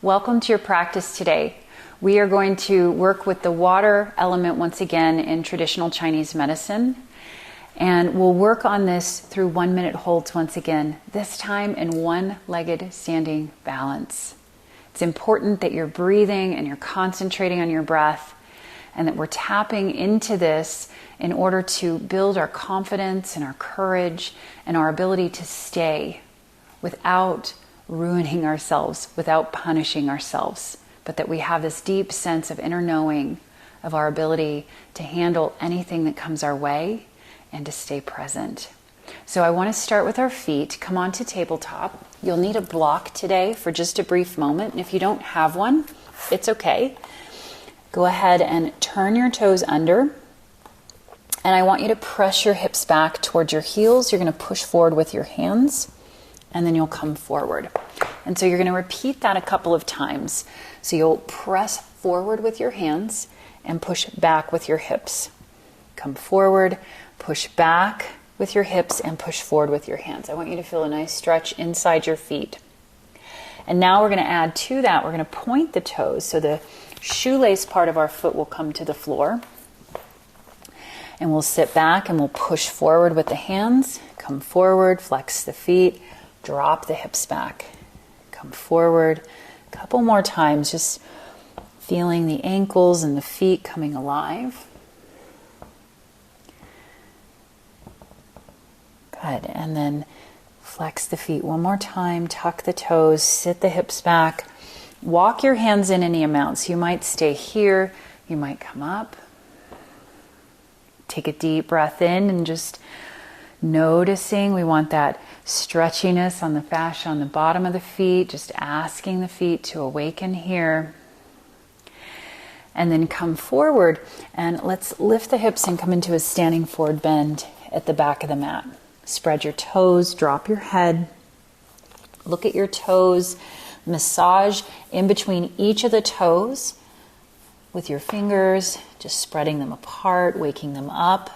Welcome to your practice today. We are going to work with the water element once again in traditional Chinese medicine. And we'll work on this through 1 minute holds once again, this time in one-legged standing balance. It's important that you're breathing and you're concentrating on your breath and that we're tapping into this in order to build our confidence and our courage and our ability to stay without ruining ourselves, without punishing ourselves, but that we have this deep sense of inner knowing of our ability to handle anything that comes our way and to stay present. So I want to start with our feet. Come on to tabletop. You'll need a block today for just a brief moment. And if you don't have one, it's okay. Go ahead and turn your toes under. And I want you to press your hips back towards your heels. You're going to push forward with your hands. And then you'll come forward. And so you're going to repeat that a couple of times. So you'll press forward with your hands and push back with your hips. Come forward, push back with your hips, and push forward with your hands. I want you to feel a nice stretch inside your feet. And now we're going to add to that, we're going to point the toes. So the shoelace part of our foot will come to the floor. And we'll sit back and we'll push forward with the hands. Come forward, flex the feet. Drop the hips back. Come forward. A couple more times, just feeling the ankles and the feet coming alive. Good. And then flex the feet one more time. Tuck the toes. Sit the hips back. Walk your hands in any amount. So you might stay here. You might come up. Take a deep breath in and just noticing. We want that stretchiness on the fascia on the bottom of the feet, just asking the feet to awaken here. And then come forward and let's lift the hips and come into a standing forward bend at the back of the mat. Spread your toes, drop your head, look at your toes, massage in between each of the toes with your fingers, just spreading them apart, waking them up.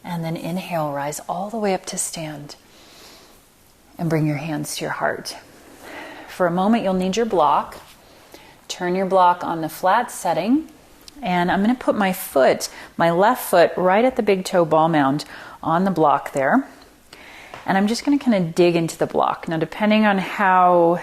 And then inhale, rise all the way up to stand. And bring your hands to your heart. For a moment, you'll need your block. Turn your block on the flat setting. And I'm going to put my foot, my left foot, right at the big toe ball mound on the block there. And I'm just going to kind of dig into the block. Now, depending on how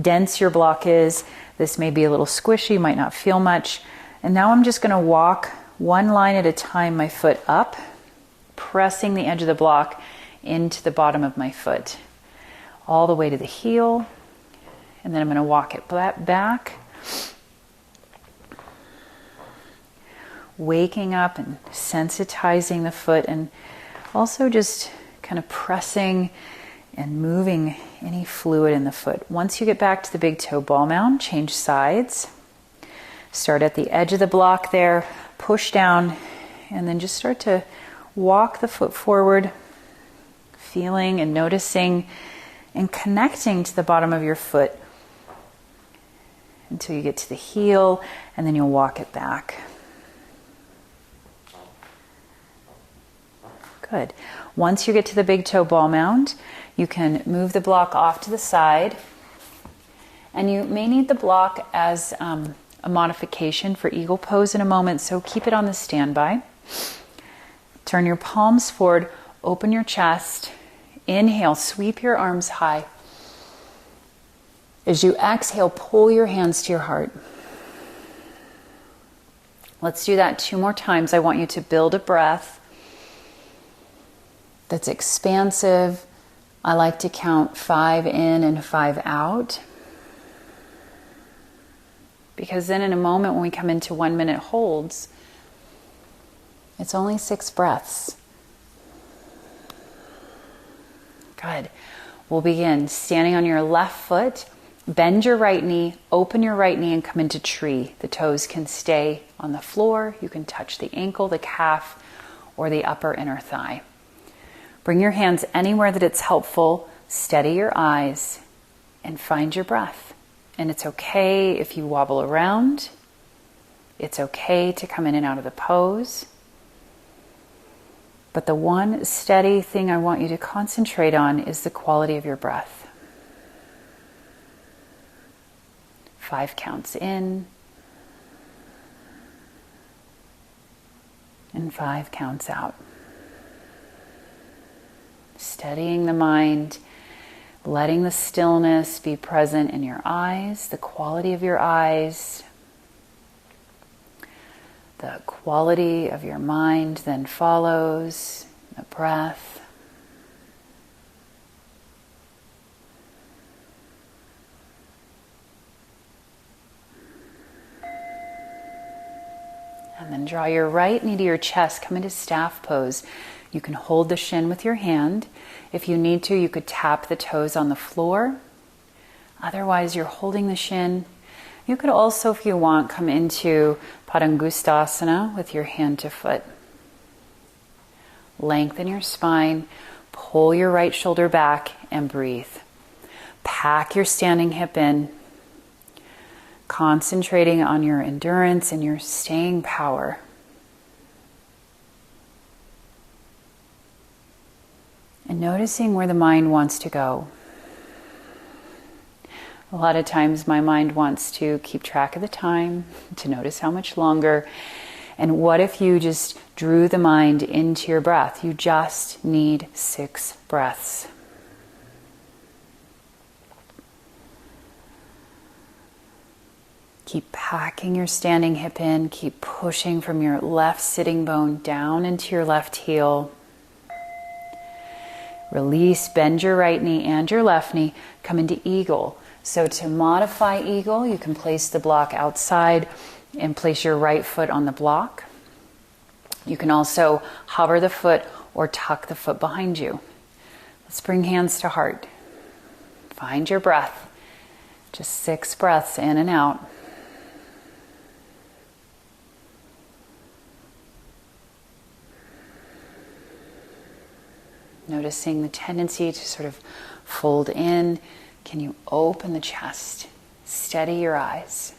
dense your block is, this may be a little squishy, you might not feel much. And now I'm just going to walk one line at a time, my foot up, pressing the edge of the block into the bottom of my foot, all the way to the heel, and then I'm going to walk it back, waking up and sensitizing the foot, and also just kind of pressing and moving any fluid in the foot. Once you get back to the big toe ball mound, change sides. Start at the edge of the block there, push down, and then just start to walk the foot forward, feeling and noticing and connecting to the bottom of your foot until you get to the heel, and then you'll walk it back. Good. Once you get to the big toe ball mound, you can move the block off to the side, and you may need the block as a modification for eagle pose in a moment, so keep it on the standby. Turn your palms forward, open your chest, inhale, sweep your arms high. As you exhale, pull your hands to your heart. Let's do that 2 more times. I want you to build a breath that's expansive. I like to count 5 in and 5 out. Because then in a moment when we come into 1 minute holds, it's only 6 breaths. Good. We'll begin standing on your left foot, bend your right knee, open your right knee and come into tree. The toes can stay on the floor. You can touch the ankle, the calf, or the upper inner thigh. Bring your hands anywhere that it's helpful. Steady your eyes and find your breath. And it's okay if you wobble around. It's okay to come in and out of the pose. But the one steady thing I want you to concentrate on is the quality of your breath. 5 counts in. And 5 counts out. Steadying the mind, letting the stillness be present in your eyes, the quality of your eyes. The quality of your mind then follows the breath. And then draw your right knee to your chest, come into staff pose. You can hold the shin with your hand. If you need to, you could tap the toes on the floor. Otherwise, you're holding the shin. You could also, if you want, come into Padangusthasana with your hand to foot. Lengthen your spine, pull your right shoulder back, and breathe. Pack your standing hip in, concentrating on your endurance and your staying power. And noticing where the mind wants to go. A lot of times my mind wants to keep track of the time, to notice how much longer. And what if you just drew the mind into your breath? You just need 6 breaths. Keep packing your standing hip in. Keep pushing from your left sitting bone down into your left heel. Release, bend your right knee and your left knee. Come into eagle. So to modify eagle, you can place the block outside and place your right foot on the block. You can also hover the foot or tuck the foot behind you. Let's bring hands to heart. Find your breath. Just 6 breaths in and out. Noticing the tendency to sort of fold in. Can you open the chest, steady your eyes,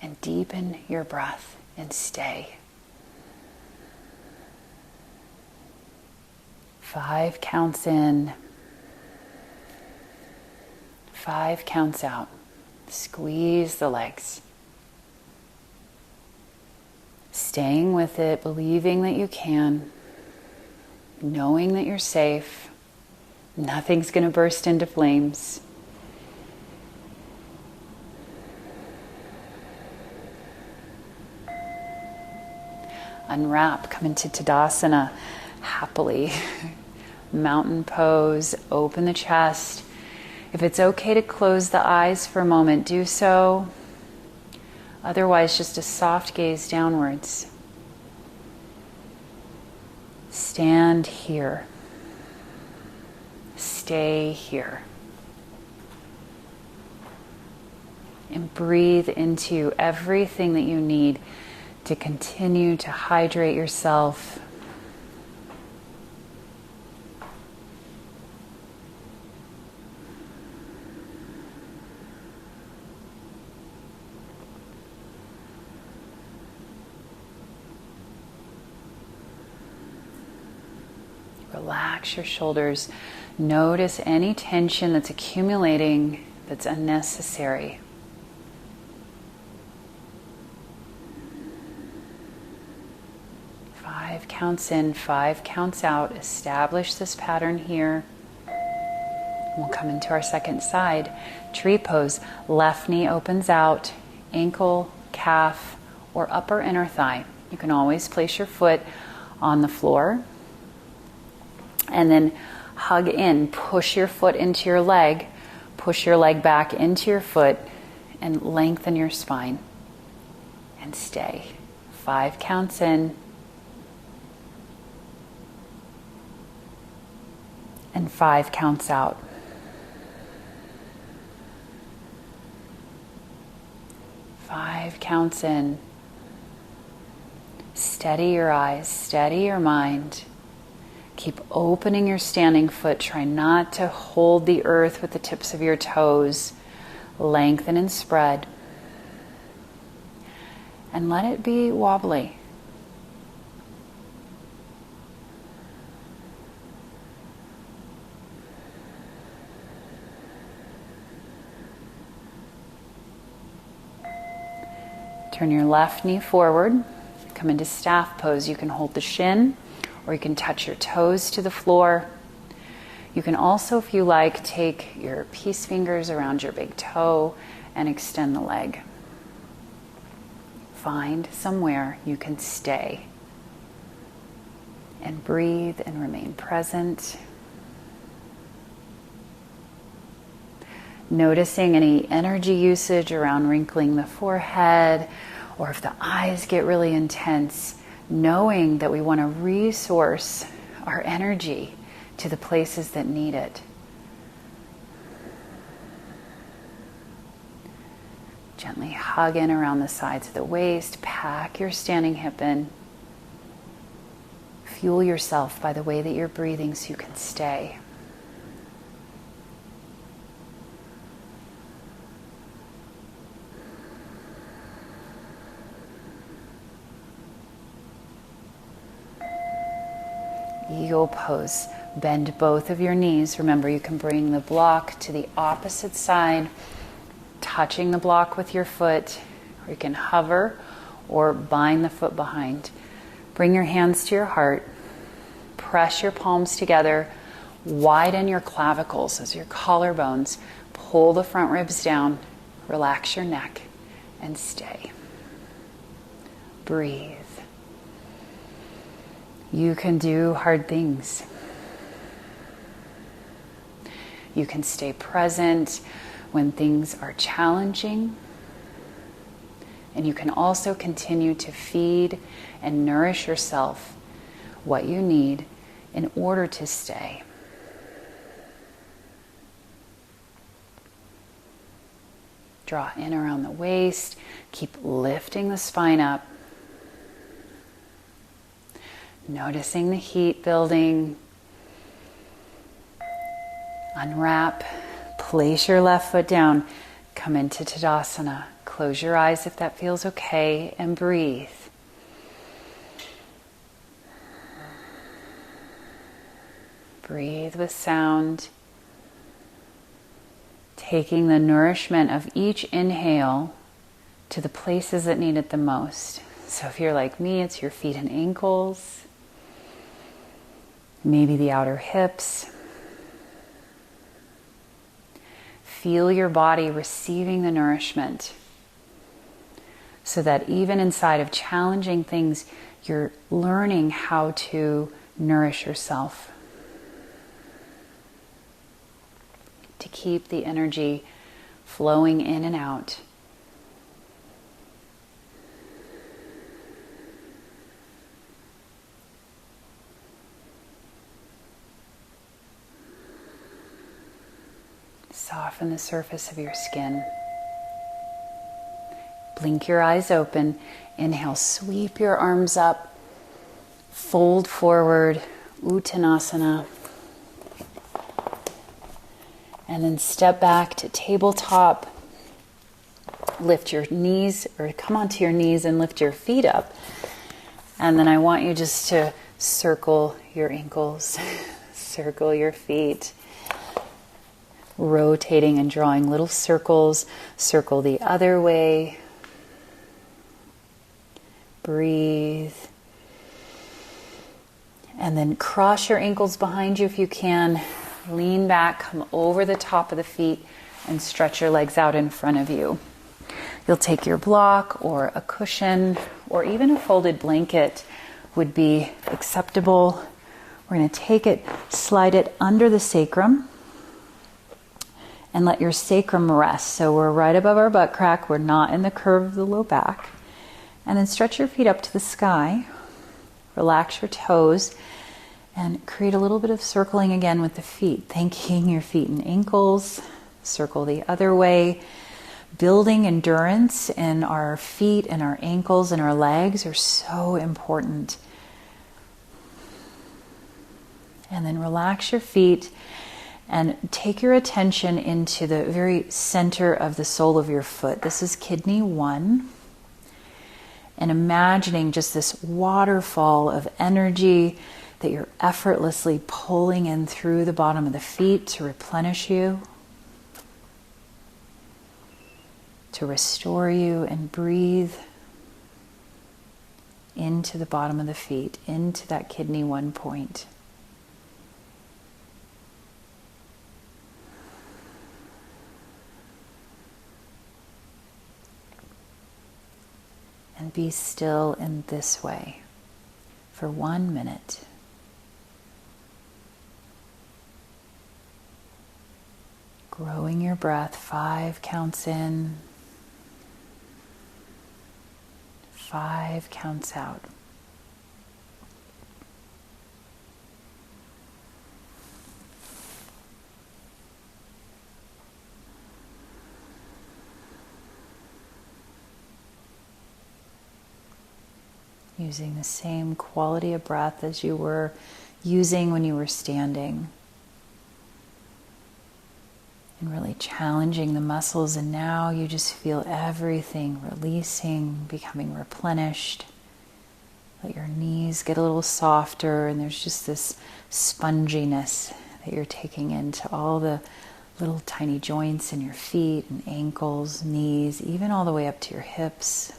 and deepen your breath and stay. 5 counts in, 5 counts out. Squeeze the legs. Staying with it, believing that you can, knowing that you're safe. Nothing's going to burst into flames. Unwrap, come into Tadasana happily. Mountain pose, open the chest. If it's okay to close the eyes for a moment, do so. Otherwise, just a soft gaze downwards. Stand here. Stay here. And breathe into everything that you need to continue to hydrate yourself. Relax your shoulders. Notice any tension that's accumulating that's unnecessary. Five counts in, 5 counts out. Establish this pattern here. We'll come into our second side. Tree pose. Left knee opens out, ankle, calf, or upper inner thigh. You can always place your foot on the floor. And then hug in, push your foot into your leg, push your leg back into your foot, and lengthen your spine. And stay. 5 counts in. And 5 counts out. Five counts in. Steady your eyes, steady your mind. Keep opening your standing foot. Try not to hold the earth with the tips of your toes. Lengthen and spread. And let it be wobbly. Turn your left knee forward. Come into staff pose. You can hold the shin, or you can touch your toes to the floor. You can also, if you like, take your peace fingers around your big toe and extend the leg. Find somewhere you can stay and breathe and remain present. Noticing any energy usage around wrinkling the forehead, or if the eyes get really intense, knowing that we want to resource our energy to the places that need it. Gently hug in around the sides of the waist, pack your standing hip in. Fuel yourself by the way that you're breathing so you can stay. Eagle pose. Bend both of your knees. Remember, you can bring the block to the opposite side, touching the block with your foot, or you can hover or bind the foot behind. Bring your hands to your heart. Press your palms together. Widen your clavicles as your collarbones. Pull the front ribs down. Relax your neck and stay. Breathe. You can do hard things. You can stay present when things are challenging. And you can also continue to feed and nourish yourself what you need in order to stay. Draw in around the waist. Keep lifting the spine up. Noticing the heat building. Unwrap. Place your left foot down. Come into Tadasana. Close your eyes if that feels okay, and breathe. Breathe with sound. Taking the nourishment of each inhale to the places that need it the most. So if you're like me, it's your feet and ankles. Maybe the outer hips. Feel your body receiving the nourishment so that even inside of challenging things, you're learning how to nourish yourself. To keep the energy flowing in and out. Soften the surface of your skin. Blink your eyes open. Inhale, sweep your arms up. Fold forward, Uttanasana. And then step back to tabletop. Lift your knees, or come onto your knees and lift your feet up. And then I want you just to circle your ankles, circle your feet. Rotating and drawing little circles. Circle the other way. Breathe. And then cross your ankles behind you if you can. Lean back, come over the top of the feet, and stretch your legs out in front of you. You'll take your block or a cushion or even a folded blanket would be acceptable. We're going to take it, slide it under the sacrum, and let your sacrum rest. So we're right above our butt crack. We're not in the curve of the low back. And then stretch your feet up to the sky. Relax your toes. And create a little bit of circling again with the feet. Thanking your feet and ankles. Circle the other way. Building endurance in our feet and our ankles and our legs are so important. And then relax your feet. And take your attention into the very center of the sole of your foot. This is kidney 1. And imagining just this waterfall of energy that you're effortlessly pulling in through the bottom of the feet to replenish you, to restore you, and breathe into the bottom of the feet, into that kidney 1 point. And be still in this way for 1 minute. Growing your breath, 5 counts in, 5 counts out. Using the same quality of breath as you were using when you were standing. And really challenging the muscles, and now you just feel everything releasing, becoming replenished. Let your knees get a little softer, and there's just this sponginess that you're taking into all the little tiny joints in your feet and ankles, knees, even all the way up to your hips.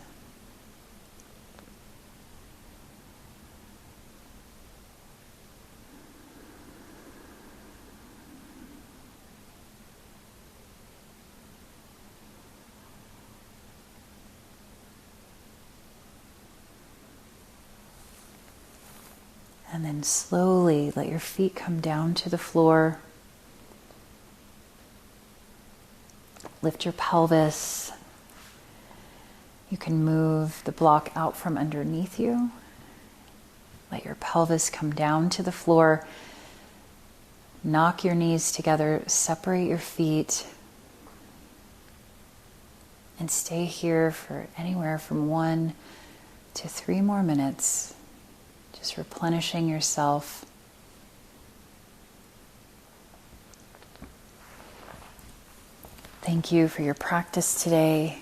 And then slowly let your feet come down to the floor. Lift your pelvis. You can move the block out from underneath you. Let your pelvis come down to the floor. Knock your knees together, separate your feet, and stay here for anywhere from 1 to 3 more minutes. Just replenishing yourself. Thank you for your practice today.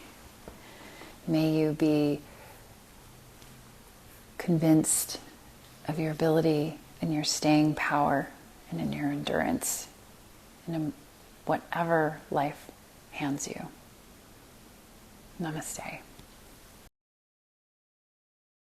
May you be convinced of your ability and your staying power and in your endurance in whatever life hands you. Namaste.